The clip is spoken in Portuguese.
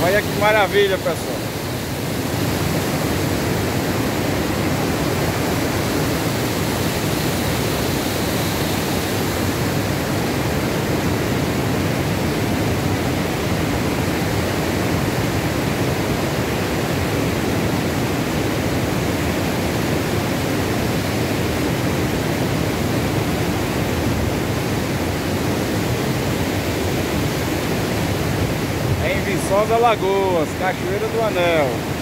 Olha que maravilha, pessoal. Em Viçosa, Alagoas, Cachoeira do Anel.